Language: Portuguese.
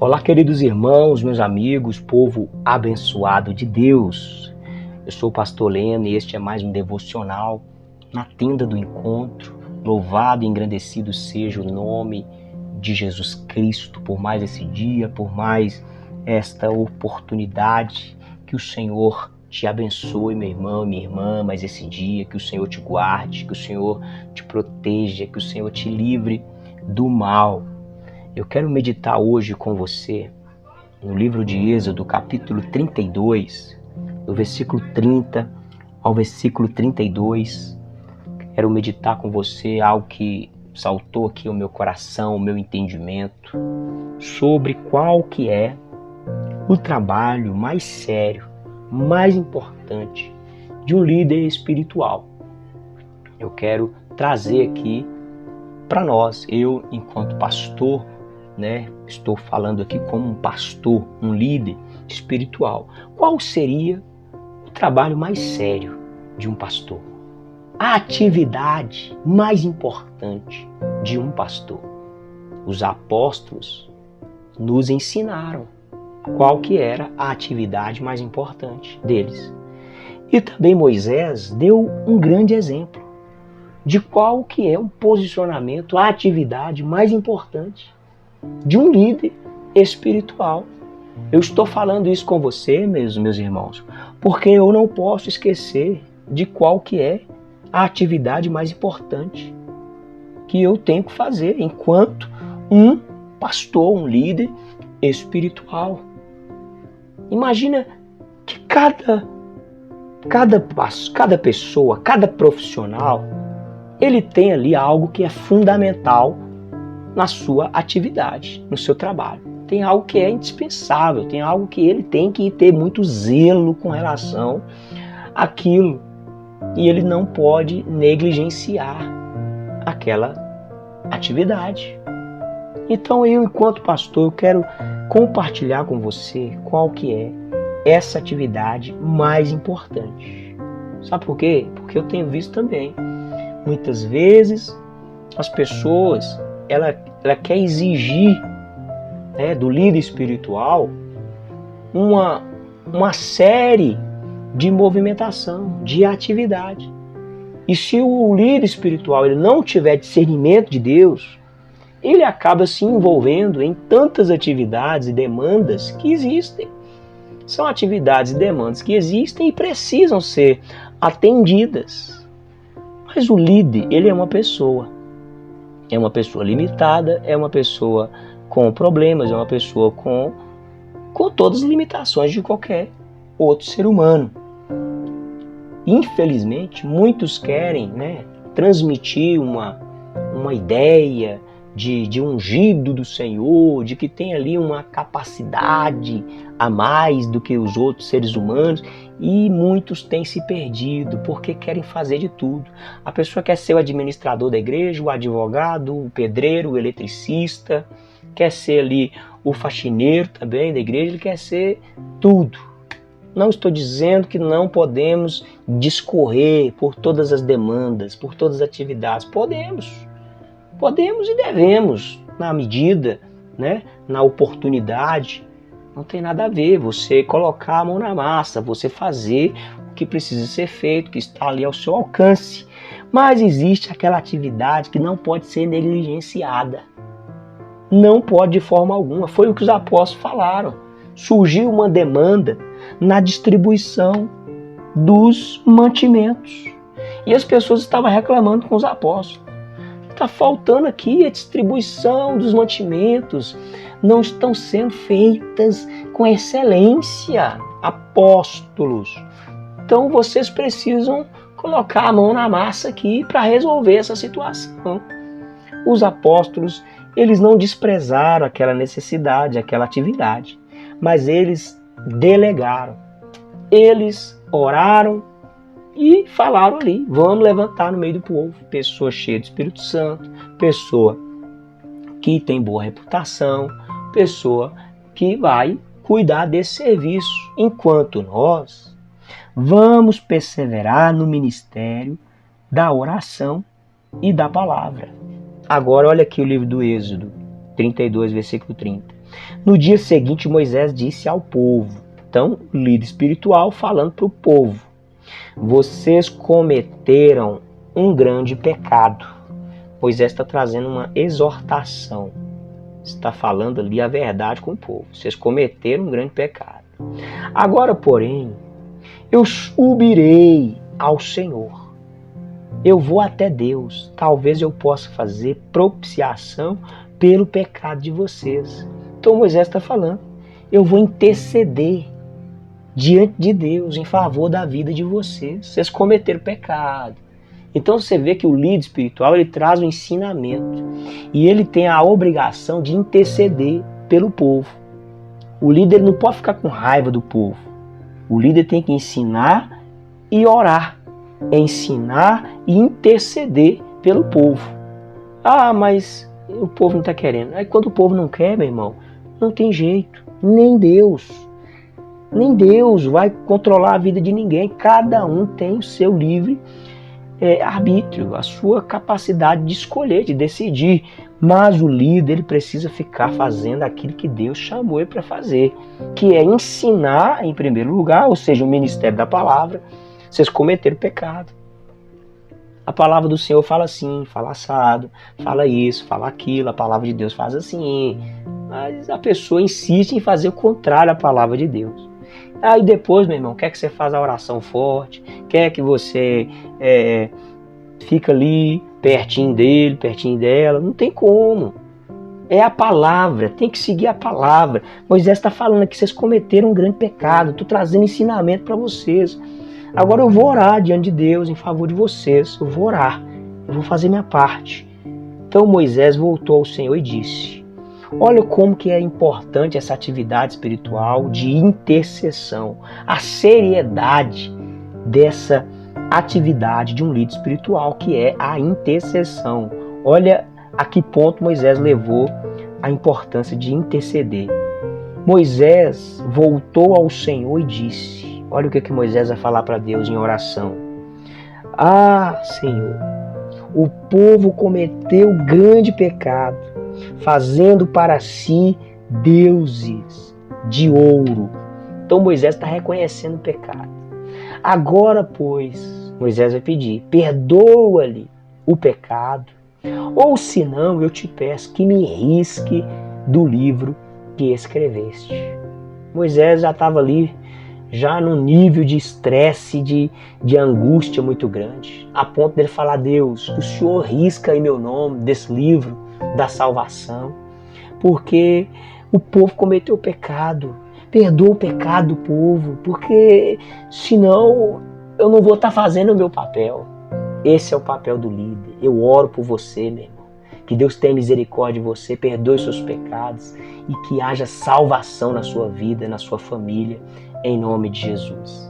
Olá, queridos irmãos, meus amigos, povo abençoado de Deus. Eu sou o pastor Leno e este é mais um devocional na tenda do encontro. Louvado e engrandecido seja o nome de Jesus Cristo por mais esse dia, por mais esta oportunidade. Que o Senhor te abençoe, meu irmão e minha irmã, mais esse dia, que o Senhor te guarde, que o Senhor te proteja, que o Senhor te livre do mal. Eu quero meditar hoje com você no livro de Êxodo, capítulo 32, do versículo 30 ao versículo 32. Quero meditar com você algo que saltou aqui ao meu coração, ao meu entendimento, sobre qual que é o trabalho mais sério, mais importante de um líder espiritual. Eu quero trazer aqui para nós, eu enquanto pastor, estou falando aqui como um pastor, um líder espiritual. Qual seria o trabalho mais sério de um pastor? A atividade mais importante de um pastor. Os apóstolos nos ensinaram qual que era a atividade mais importante deles. E também Moisés deu um grande exemplo de qual que é o posicionamento, a atividade mais importante de um líder espiritual. Eu estou falando isso com você, meus irmãos, porque eu não posso esquecer de qual que é a atividade mais importante que eu tenho que fazer enquanto um pastor, um líder espiritual. Imagina que cada pessoa, cada profissional, ele tem ali algo que é fundamental na sua atividade, no seu trabalho. Tem algo que é indispensável, tem algo que ele tem que ter muito zelo com relação àquilo. E ele não pode negligenciar aquela atividade. Então eu, enquanto pastor, eu quero compartilhar com você qual que é essa atividade mais importante. Sabe por quê? Porque eu tenho visto também, muitas vezes, as pessoas ela quer exigir do líder espiritual uma série de movimentação, de atividade. E se o líder espiritual ele não tiver discernimento de Deus, ele acaba se envolvendo em tantas atividades e demandas que existem. São atividades e demandas que existem e precisam ser atendidas. Mas o líder, ele é uma pessoa. É uma pessoa limitada, é uma pessoa com problemas, é uma pessoa com todas as limitações de qualquer outro ser humano. Infelizmente, muitos querem transmitir uma ideia de ungido do Senhor, de que tem ali uma capacidade a mais do que os outros seres humanos, e muitos têm se perdido porque querem fazer de tudo. A pessoa quer ser o administrador da igreja, o advogado, o pedreiro, o eletricista, quer ser ali o faxineiro também da igreja, ele quer ser tudo. Não estou dizendo que não podemos discorrer por todas as demandas, por todas as atividades. Podemos e devemos, na medida, na oportunidade. Não tem nada a ver você colocar a mão na massa, você fazer o que precisa ser feito, que está ali ao seu alcance. Mas existe aquela atividade que não pode ser negligenciada. Não pode de forma alguma. Foi o que os apóstolos falaram. Surgiu uma demanda na distribuição dos mantimentos. E as pessoas estavam reclamando com os apóstolos. Está faltando aqui a distribuição dos mantimentos. Não estão sendo feitas com excelência, apóstolos. Então vocês precisam colocar a mão na massa aqui para resolver essa situação. Os apóstolos, eles não desprezaram aquela necessidade, aquela atividade, mas eles delegaram. Eles oraram e falaram ali, vamos levantar no meio do povo, pessoa cheia do Espírito Santo, pessoa que tem boa reputação, pessoa que vai cuidar desse serviço, enquanto nós vamos perseverar no ministério da oração e da palavra. Agora olha aqui o livro do Êxodo 32, versículo 30. No dia seguinte, Moisés disse ao povo, então, o líder espiritual falando para o povo: vocês cometeram um grande pecado. Moisés está trazendo uma exortação. Está falando ali a verdade com o povo. Vocês cometeram um grande pecado. Agora, porém, eu subirei ao Senhor. Eu vou até Deus. Talvez eu possa fazer propiciação pelo pecado de vocês. Então Moisés está falando: eu vou interceder diante de Deus em favor da vida de vocês. Vocês cometeram pecado. Então você vê que o líder espiritual, ele traz um ensinamento e ele tem a obrigação de interceder pelo povo. O líder não pode ficar com raiva do povo. O líder tem que ensinar e orar, ensinar e interceder pelo povo. Ah, mas o povo não está querendo. Aí quando o povo não quer, meu irmão, não tem jeito. Nem Deus vai controlar a vida de ninguém. Cada um tem o seu livre arbítrio, a sua capacidade de escolher, de decidir. Mas o líder, ele precisa ficar fazendo aquilo que Deus chamou ele para fazer, que é ensinar em primeiro lugar, ou seja, o ministério da palavra. Vocês cometeram pecado. A palavra do Senhor fala assim, fala assado, fala isso, fala aquilo. A palavra de Deus faz assim. Mas a pessoa insiste em fazer o contrário à palavra de Deus. Aí depois, meu irmão, quer que você faça a oração forte, quer que você fica ali pertinho dele, pertinho dela. Não tem como. É a palavra, tem que seguir a palavra. Moisés está falando aqui, vocês cometeram um grande pecado. Estou trazendo ensinamento para vocês. Agora eu vou orar diante de Deus em favor de vocês. Eu vou orar, eu vou fazer minha parte. Então Moisés voltou ao Senhor e disse: olha como que é importante essa atividade espiritual de intercessão. A seriedade dessa atividade de um líder espiritual, que é a intercessão. Olha a que ponto Moisés levou a importância de interceder. Moisés voltou ao Senhor e disse, olha o que Moisés vai falar para Deus em oração: ah, Senhor, o povo cometeu grande pecado, fazendo para si deuses de ouro. Então Moisés está reconhecendo o pecado. Agora, pois, Moisés vai pedir: perdoa-lhe o pecado, ou senão eu te peço que me risque do livro que escreveste. Moisés já estava ali, já num nível de estresse, de angústia muito grande, a ponto dele falar: Deus, o Senhor risca aí meu nome desse livro da salvação, porque o povo cometeu pecado. Perdoa o pecado do povo, porque senão eu não vou estar fazendo o meu papel. Esse é o papel do líder. Eu oro por você, meu irmão. Que Deus tenha misericórdia de você, perdoe os seus pecados e que haja salvação na sua vida, na sua família, em nome de Jesus.